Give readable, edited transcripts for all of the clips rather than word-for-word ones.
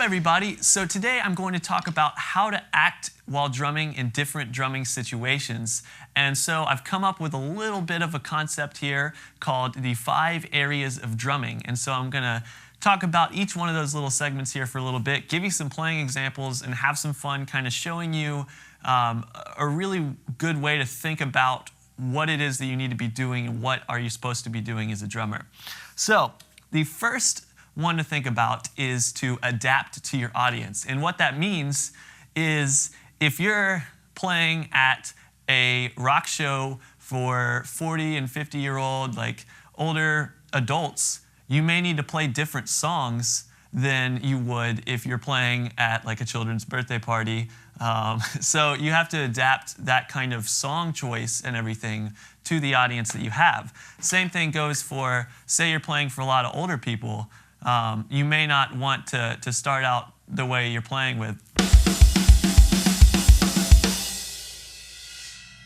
up, everybody? So today I'm going to talk about how to act while drumming in different drumming situations. And so I've come up with a little bit of a concept here called the 5 areas of drumming. And so I'm going to talk about each one of those little segments here for a little bit, give you some playing examples, and have some fun kind of showing you a really good way to think about what it is that you need to be doing and what are you supposed to be doing as a drummer. So the first one to think about is to adapt to your audience. And what that means is if you're playing at a rock show for 40 and 50-year-old, like older adults, you may need to play different songs than you would if you're playing at like a children's birthday party. So you have to adapt that kind of song choice and everything to the audience that you have. Same thing goes for, say you're playing for a lot of older people. You may not want to start out the way you're playing with.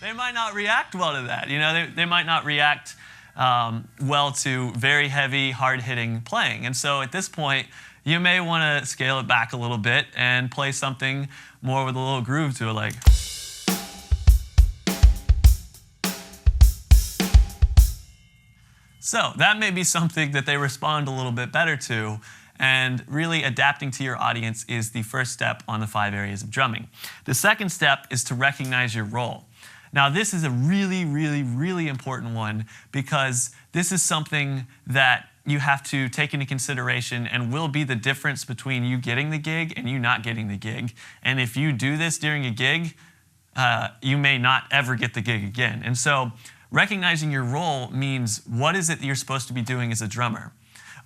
They might not react well to that. You know, they might not react well to very heavy, hard-hitting playing. And so at this point, you may want to scale it back a little bit and play something more with a little groove to it, like. So that may be something that they respond a little bit better to, and really adapting to your audience is the first step on the 5 areas of drumming. The second step is to recognize your role. Now this is a really, really, really important one because this is something that you have to take into consideration and will be the difference between you getting the gig and you not getting the gig. And if you do this during a gig, you may not ever get the gig again. And so recognizing your role means what is it that you're supposed to be doing as a drummer?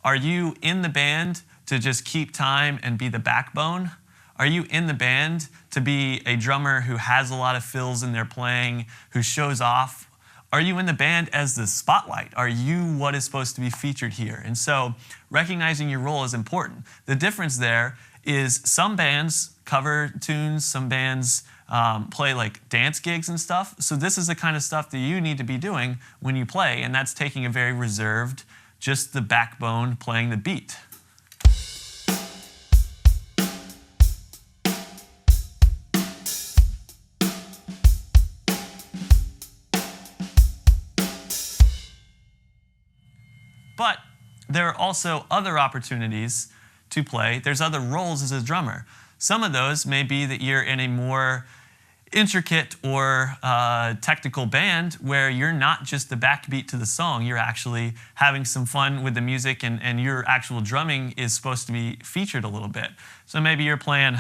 Are you in the band to just keep time and be the backbone? Are you in the band to be a drummer who has a lot of fills in their playing, who shows off? Are you in the band as the spotlight? Are you what is supposed to be featured here? And so recognizing your role is important. The difference there is some bands cover tunes, some bands play like dance gigs and stuff. So this is the kind of stuff that you need to be doing when you play, and that's taking a very reserved, just the backbone, playing the beat. But there are also other opportunities to play. There's other roles as a drummer. Some of those may be that you're in a more intricate or technical band where you're not just the backbeat to the song, you're actually having some fun with the music, and your actual drumming is supposed to be featured a little bit. So maybe you're playing.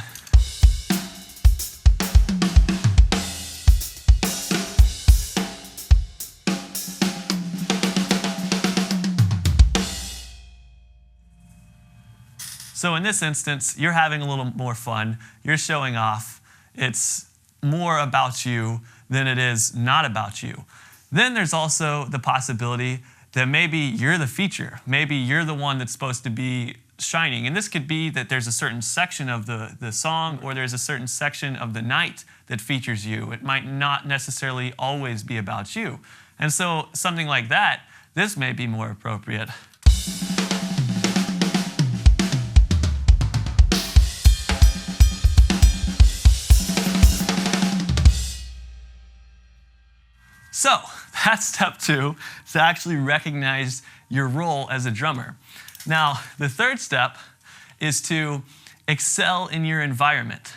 So in this instance, you're having a little more fun, you're showing off, it's more about you than it is not about you. Then there's also the possibility that maybe you're the feature, maybe you're the one that's supposed to be shining. And this could be that there's a certain section of the song, or there's a certain section of the night that features you. It might not necessarily always be about you. And so something like that, this may be more appropriate. So that's step 2, to actually recognize your role as a drummer. Now, the third step is to excel in your environment.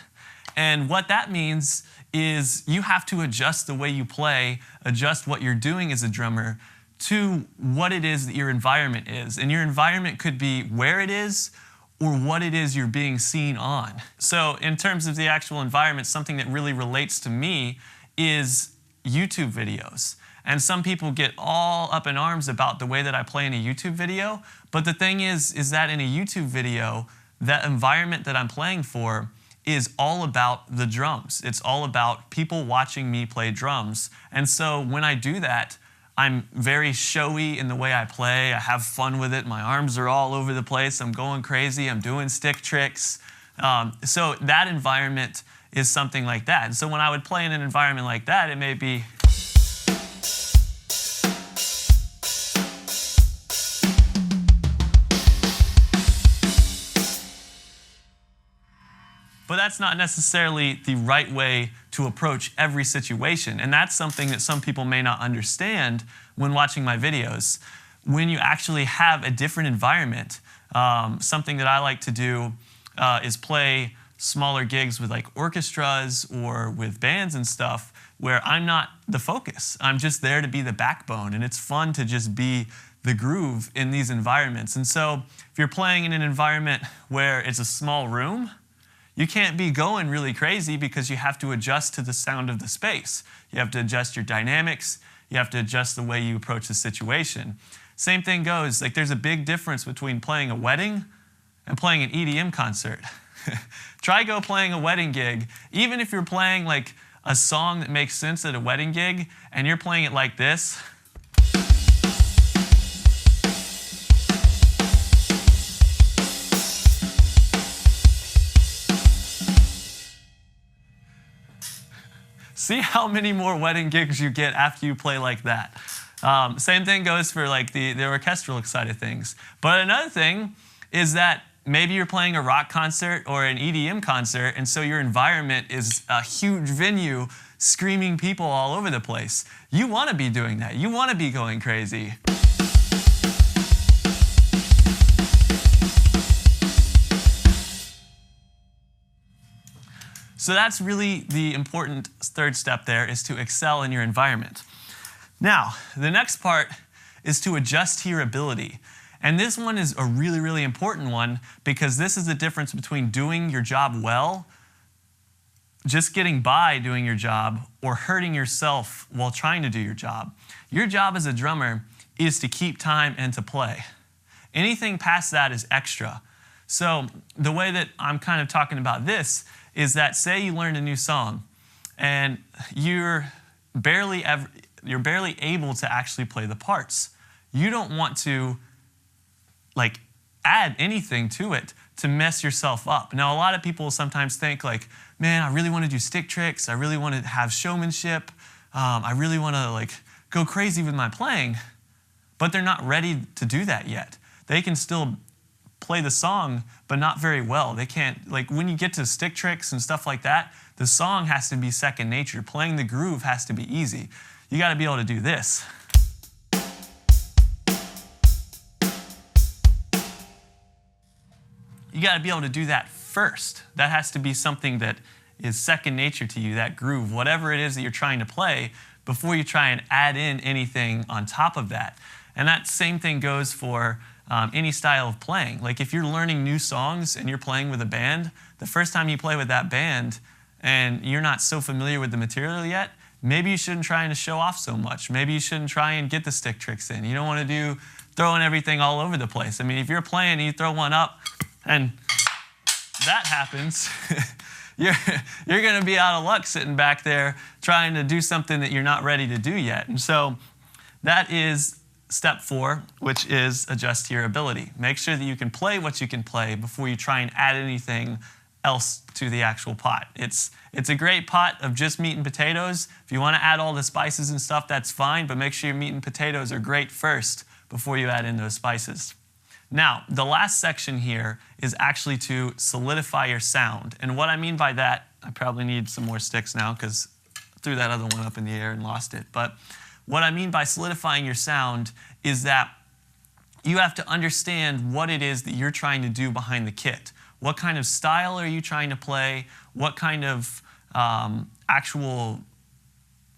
And what that means is you have to adjust the way you play, adjust what you're doing as a drummer to what it is that your environment is. And your environment could be where it is or what it is you're being seen on. So in terms of the actual environment, something that really relates to me is YouTube videos. And some people get all up in arms about the way that I play in a YouTube video, but the thing is that in a YouTube video, that environment that I'm playing for is all about the drums. It's all about people watching me play drums. And so when I do that, I'm very showy in the way I play. I have fun with it. My arms are all over the place. I'm going crazy. I'm doing stick tricks. So that environment is something like that. And so when I would play in an environment like that, it may be. that's not necessarily the right way to approach every situation. And that's something that some people may not understand when watching my videos. When you actually have a different environment, something that I like to do is play smaller gigs with like orchestras or with bands and stuff where I'm not the focus. I'm just there to be the backbone, and it's fun to just be the groove in these environments. And so if you're playing in an environment where it's a small room, you can't be going really crazy because you have to adjust to the sound of the space. You have to adjust your dynamics. You have to adjust the way you approach the situation. Same thing goes, like there's a big difference between playing a wedding and playing an EDM concert. Try go playing a wedding gig. Even if you're playing like a song that makes sense at a wedding gig and you're playing it like this, see how many more wedding gigs you get after you play like that. Same thing goes for like the orchestral side of things. But another thing is that maybe you're playing a rock concert or an EDM concert, and so your environment is a huge venue, screaming people all over the place. You want to be doing that. You want to be going crazy. So that's really the important third step there, is to excel in your environment. Now, the next part is to adjust to your ability. And this one is a really, really important one, because this is the difference between doing your job well, just getting by doing your job, or hurting yourself while trying to do your job. Your job as a drummer is to keep time and to play. Anything past that is extra. So the way that I'm kind of talking about this is that, say you learned a new song and you're barely able to actually play the parts. You don't want to like add anything to it to mess yourself up. Now, a lot of people sometimes think like, man, I really want to do stick tricks. I really want to have showmanship. I really want to like go crazy with my playing, but they're not ready to do that yet. They can still play the song, but not very well. They can't, like when you get to stick tricks and stuff like that, the song has to be second nature. Playing the groove has to be easy. You got to be able to do this. You got to be able to do that first. That has to be something that is second nature to you, that groove, whatever it is that you're trying to play, before you try and add in anything on top of that. And that same thing goes for any style of playing. Like if you're learning new songs and you're playing with a band, the first time you play with that band and you're not so familiar with the material yet, maybe you shouldn't try and show off so much. Maybe you shouldn't try and get the stick tricks in. You don't want to do throwing everything all over the place. I mean, if you're playing and you throw one up and that happens, you're going to be out of luck sitting back there trying to do something that you're not ready to do yet. And so that is step 4, which is adjust to your ability. Make sure that you can play what you can play before you try and add anything else to the actual pot. It's a great pot of just meat and potatoes. If you want to add all the spices and stuff, that's fine, but make sure your meat and potatoes are great first before you add in those spices. Now, the last section here is actually to solidify your sound. And what I mean by that, I probably need some more sticks now because I threw that other one up in the air and lost it. But what I mean by solidifying your sound is that you have to understand what it is that you're trying to do behind the kit. What kind of style are you trying to play? What kind of actual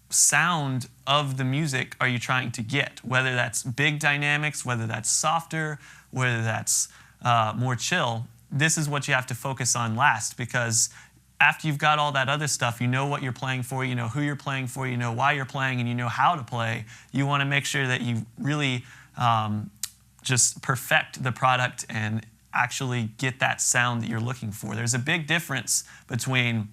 sound of the music are you trying to get? Whether that's big dynamics, whether that's softer, whether that's more chill, this is what you have to focus on last, because after you've got all that other stuff, you know what you're playing for, you know who you're playing for, you know why you're playing, and you know how to play. You want to make sure that you really just perfect the product and actually get that sound that you're looking for. There's a big difference between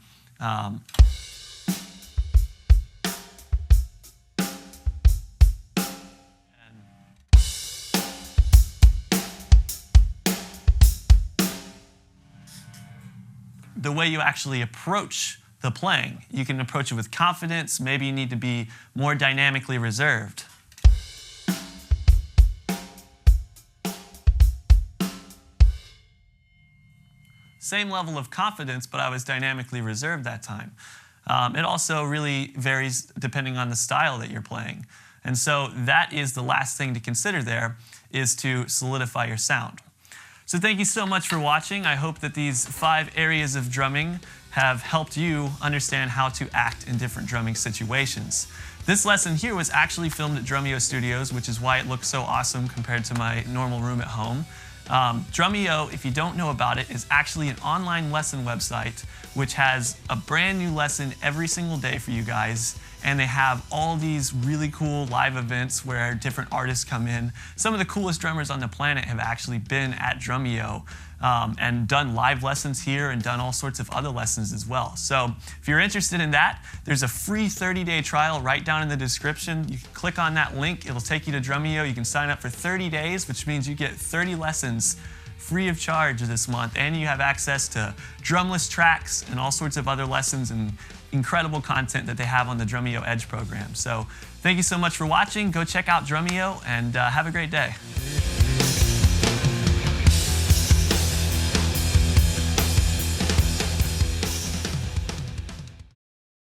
the way you actually approach the playing. You can approach it with confidence. Maybe you need to be more dynamically reserved. same level of confidence, but I was dynamically reserved that time. It also really varies depending on the style that you're playing. And so that is the last thing to consider there, is to solidify your sound. So thank you so much for watching. I hope that these 5 areas of drumming have helped you understand how to act in different drumming situations. This lesson here was actually filmed at Coop3r Studios, which is why it looks so awesome compared to my normal room at home. Coop3r, if you don't know about it, is actually an online lesson website which has a brand new lesson every single day for you guys. And they have all these really cool live events where different artists come in. Some of the coolest drummers on the planet have actually been at Coop3r and done live lessons here and done all sorts of other lessons as well. So if you're interested in that, there's a free 30-day trial right down in the description. You can click on that link. It'll take you to Coop3r. You can sign up for 30 days, which means you get 30 lessons free of charge this month, and you have access to drumless tracks and all sorts of other lessons and incredible content that they have on the Coop3r Edge program. So thank you so much for watching. Go check out Coop3r and have a great day.